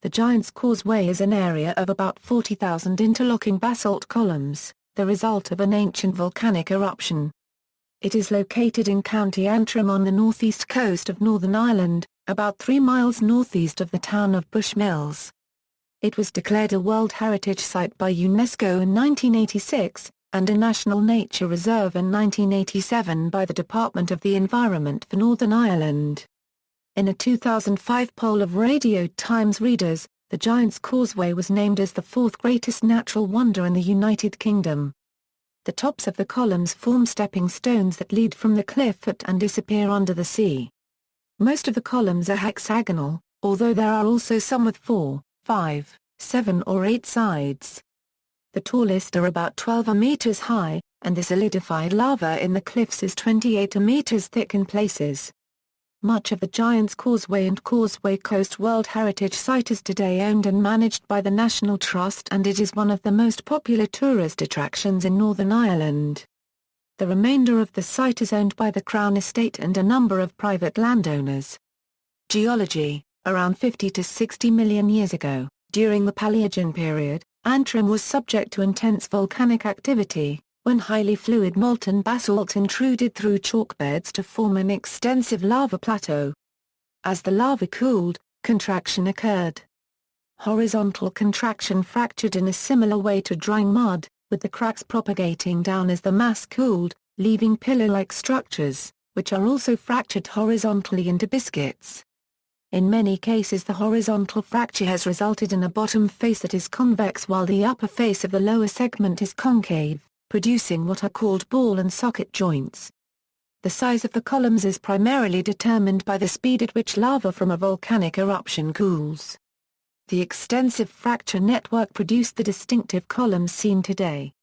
The Giant's Causeway is an area of about 40,000 interlocking basalt columns, the result of an ancient volcanic eruption. It is located in County Antrim on the northeast coast of Northern Ireland, about 3 miles northeast of the town of Bushmills. It was declared a World Heritage Site by UNESCO in 1986, and a National Nature Reserve in 1987 by the Department of the Environment for Northern Ireland. In a 2005 poll of Radio Times readers, the Giant's Causeway was named as the fourth greatest natural wonder in the United Kingdom. The tops of the columns form stepping stones that lead from the cliff foot and disappear under the sea. Most of the columns are hexagonal, although there are also some with 4, 5, 7 or 8 sides. The tallest are about 12 meters high, and the solidified lava in the cliffs is 28 meters thick in places. Much of the Giant's Causeway and Causeway Coast World Heritage Site is today owned and managed by the National Trust, and it is one of the most popular tourist attractions in Northern Ireland. The remainder of the site is owned by the Crown Estate and a number of private landowners. Geology: around 50 to 60 million years ago, during the Paleogene period, Antrim was subject to intense volcanic activity, when highly fluid molten basalt intruded through chalk beds to form an extensive lava plateau. As the lava cooled, contraction occurred. Horizontal contraction fractured in a similar way to drying mud, with the cracks propagating down as the mass cooled, leaving pillar-like structures, which are also fractured horizontally into biscuits. In many cases the horizontal fracture has resulted in a bottom face that is convex while the upper face of the lower segment is concave, producing what are called ball and socket joints. The size of the columns is primarily determined by the speed at which lava from a volcanic eruption cools. The extensive fracture network produced the distinctive columns seen today.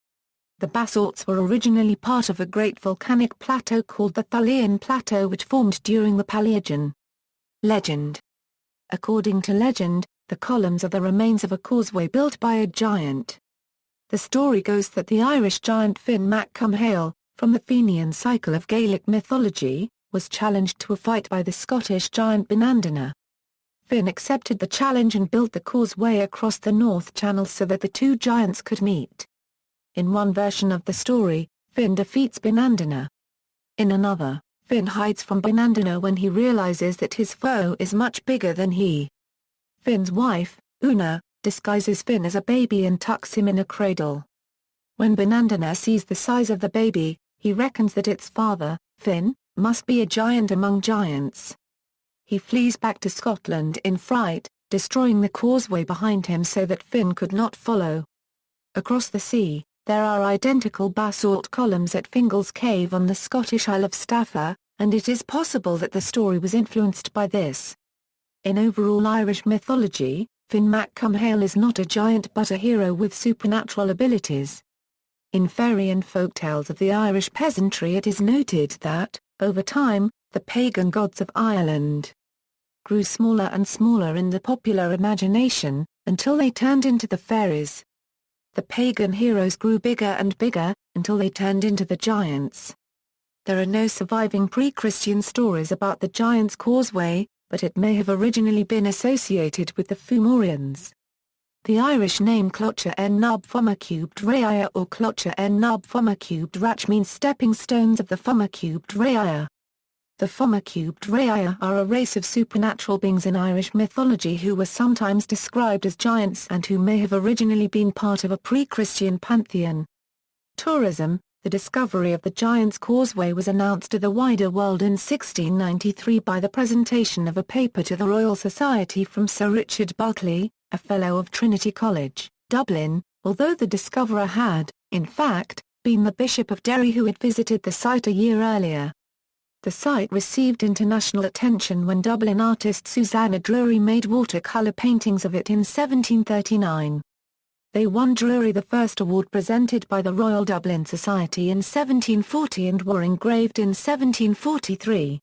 The basalts were originally part of a great volcanic plateau called the Clochán Plateau, which formed during the Paleogene. Legend: according to legend, the columns are the remains of a causeway built by a giant. The story goes that the Irish giant Finn mac Cumhaill, from the Fenian cycle of Gaelic mythology, was challenged to a fight by the Scottish giant Benandana. Finn accepted the challenge and built the causeway across the North Channel so that the two giants could meet. In one version of the story, Finn defeats Benandana. In another, Finn hides from Benandana when he realizes that his foe is much bigger than he. Finn's wife, Una, disguises Finn as a baby and tucks him in a cradle. When Benandana sees the size of the baby, he reckons that its father, Finn, must be a giant among giants. He flees back to Scotland in fright, destroying the causeway behind him so that Finn could not follow. Across the sea, there are identical basalt columns at Fingal's Cave on the Scottish Isle of Staffa, and it is possible that the story was influenced by this. In overall Irish mythology, Finn mac Cumhaill is not a giant but a hero with supernatural abilities. In fairy and folktales of the Irish peasantry it is noted that, over time, the pagan gods of Ireland grew smaller and smaller in the popular imagination, until they turned into the fairies. The pagan heroes grew bigger and bigger, until they turned into the giants. There are no surviving pre-Christian stories about the Giant's Causeway, but it may have originally been associated with the Fomhórians. The Irish name Clochán na bhFomhórach or Clochán na bhFomhórach means stepping stones of the Fomhórach. The Fomhórach are a race of supernatural beings in Irish mythology who were sometimes described as giants and who may have originally been part of a pre-Christian pantheon. Tourism: the discovery of the Giant's Causeway was announced to the wider world in 1693 by the presentation of a paper to the Royal Society from Sir Richard Bulkeley, a Fellow of Trinity College, Dublin, although the discoverer had, in fact, been the Bishop of Derry who had visited the site a year earlier. The site received international attention when Dublin artist Susanna Drury made watercolour paintings of it in 1739. They won Drury the first award presented by the Royal Dublin Society in 1740 and were engraved in 1743.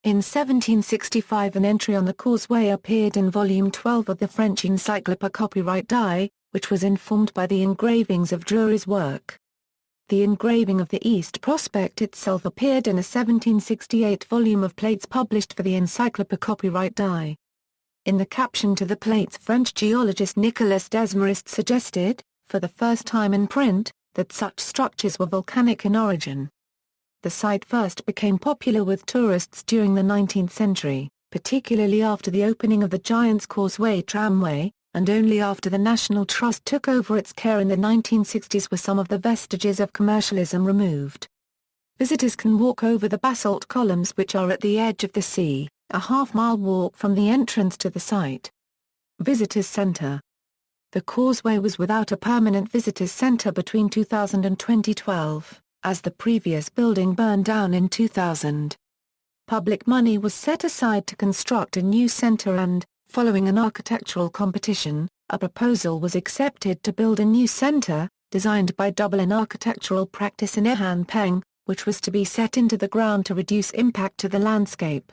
In 1765 an entry on the causeway appeared in volume 12 of the French Encyclopédie copyright die, which was informed by the engravings of Drury's work. The engraving of the East Prospect itself appeared in a 1768 volume of plates published for the Encyclopédie copyright die. In the caption to the plates, French geologist Nicolas Desmarais suggested, for the first time in print, that such structures were volcanic in origin. The site first became popular with tourists during the 19th century, particularly after the opening of the Giant's Causeway tramway, and only after the National Trust took over its care in the 1960s were some of the vestiges of commercialism removed. Visitors can walk over the basalt columns which are at the edge of the sea, a half-mile walk from the entrance to the site. Visitors Centre. The Causeway was without a permanent visitors centre between 2000 and 2012, as the previous building burned down in 2000. Public money was set aside to construct a new centre and, following an architectural competition, a proposal was accepted to build a new centre, designed by Dublin architectural practice in Ihan Peng, which was to be set into the ground to reduce impact to the landscape.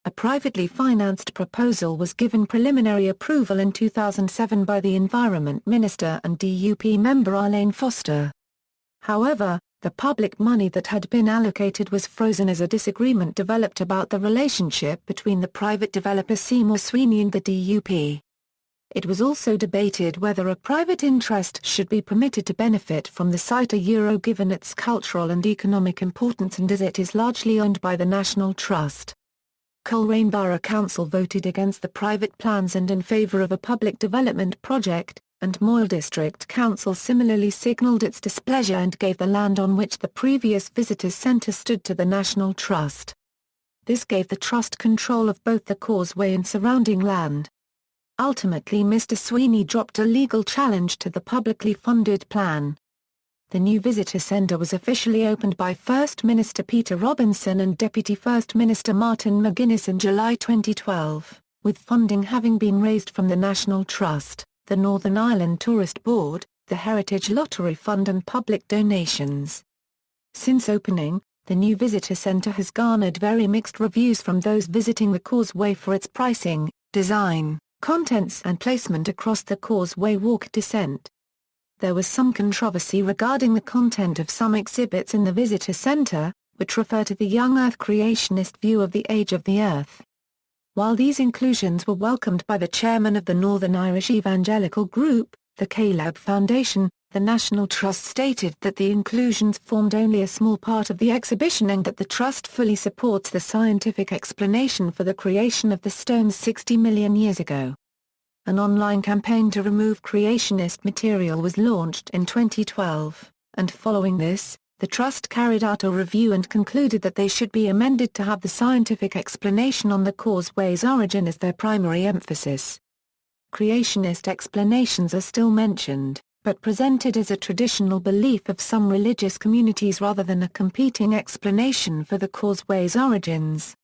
A privately financed proposal was given preliminary approval in 2007 by the Environment Minister and DUP member Arlene Foster. However, the public money that had been allocated was frozen as a disagreement developed about the relationship between the private developer Seymour Sweeney and the DUP. It was also debated whether a private interest should be permitted to benefit from the site given its cultural and economic importance and as it is largely owned by the National Trust. Coleraine Borough Council voted against the private plans and in favour of a public development project, and Moyle District Council similarly signalled its displeasure and gave the land on which the previous visitors centre stood to the National Trust. This gave the Trust control of both the Causeway and surrounding land. Ultimately Mr. Sweeney dropped a legal challenge to the publicly funded plan. The new visitor centre was officially opened by First Minister Peter Robinson and Deputy First Minister Martin McGuinness in July 2012, with funding having been raised from the National Trust, the Northern Ireland Tourist Board, the Heritage Lottery Fund and public donations. Since opening, the new visitor centre has garnered very mixed reviews from those visiting the Causeway for its pricing, design, contents and placement across the Causeway walk descent. There was some controversy regarding the content of some exhibits in the visitor centre, which refer to the young Earth creationist view of the age of the Earth. While these inclusions were welcomed by the chairman of the Northern Irish Evangelical Group, the Caleb Foundation, the National Trust stated that the inclusions formed only a small part of the exhibition and that the Trust fully supports the scientific explanation for the creation of the stones 60 million years ago. An online campaign to remove creationist material was launched in 2012, and following this, the Trust carried out a review and concluded that they should be amended to have the scientific explanation on the Causeway's origin as their primary emphasis. Creationist explanations are still mentioned, but presented as a traditional belief of some religious communities rather than a competing explanation for the Causeway's origins.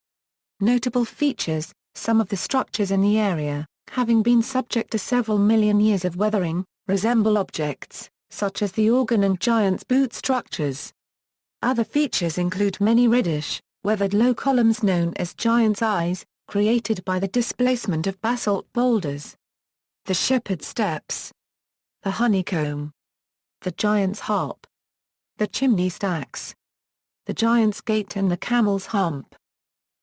Notable features: some of the structures in the area, having been subject to several million years of weathering, resemble objects, such as the organ and giant's boot structures. Other features include many reddish, weathered low columns known as giant's eyes, created by the displacement of basalt boulders. The shepherd's steps. The honeycomb. The giant's harp. The chimney stacks. The giant's gate and the camel's hump.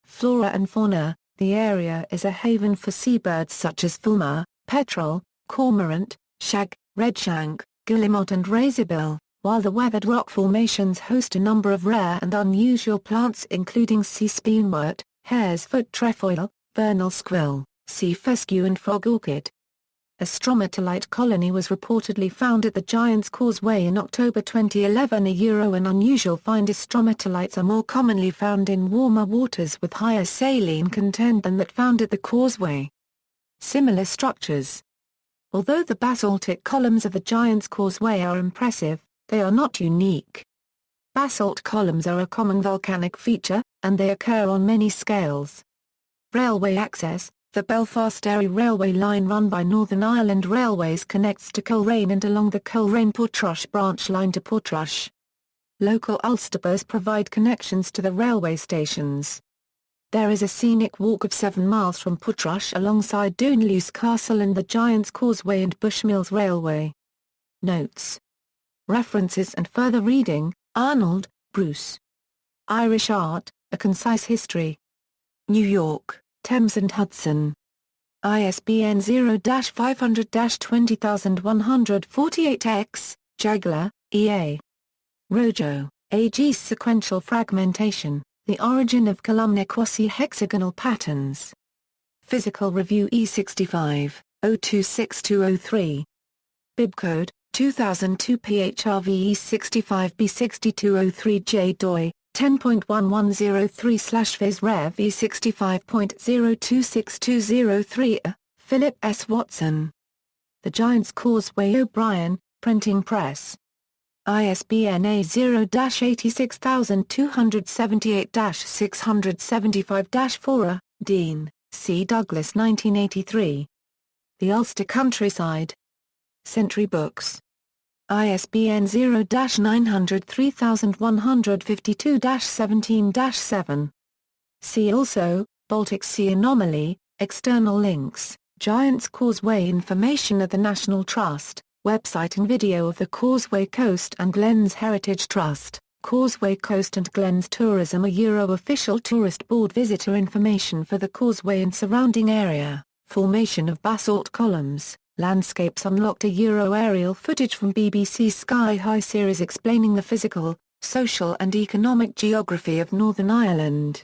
Flora and fauna. The area is a haven for seabirds such as fulmar, petrel, cormorant, shag, redshank, guillemot and razorbill, while the weathered rock formations host a number of rare and unusual plants including sea spinnwort, hare's foot trefoil, vernal squill, sea fescue and frog orchid. A stromatolite colony was reportedly found at the Giant's Causeway in October 2011. An unusual find is stromatolites are more commonly found in warmer waters with higher saline content than that found at the Causeway. Similar structures. Although the basaltic columns of the Giant's Causeway are impressive, they are not unique. Basalt columns are a common volcanic feature, and they occur on many scales. Railway access. The Belfast-Derry railway line run by Northern Ireland Railways connects to Coleraine and along the Coleraine-Portrush branch line to Portrush. Local Ulsterbus provide connections to the railway stations. There is a scenic walk of 7 miles from Portrush alongside Dunluce Castle and the Giant's Causeway and Bushmills Railway. Notes. References and further reading: Arnold, Bruce. Irish Art, A Concise History. New York, Thames and Hudson. ISBN 0-500-20148-X, Jagler, E.A. Rojo, A.G. Sequential Fragmentation, The Origin of Columnar Quasi-Hexagonal Patterns. Physical Review E65, 026203. Bibcode, 2002 PHRV E65B6203J doi, 10.1103/Phys Rev E65.026203. Philip S. Watson. The Giant's Causeway, O'Brien, Printing Press. ISBN A0-86278-675-4. Dean, C. Douglas 1983. The Ulster Countryside. Century Books. ISBN 0-9003152-17-7. See also, Baltic Sea Anomaly, External links, Giant's Causeway information at the National Trust, website and video of the Causeway Coast and Glens Heritage Trust, Causeway Coast and Glens Tourism official tourist board visitor information for the Causeway and surrounding area, formation of basalt columns, landscapes unlocked aerial footage from BBC's Sky High series explaining the physical, social and economic geography of Northern Ireland.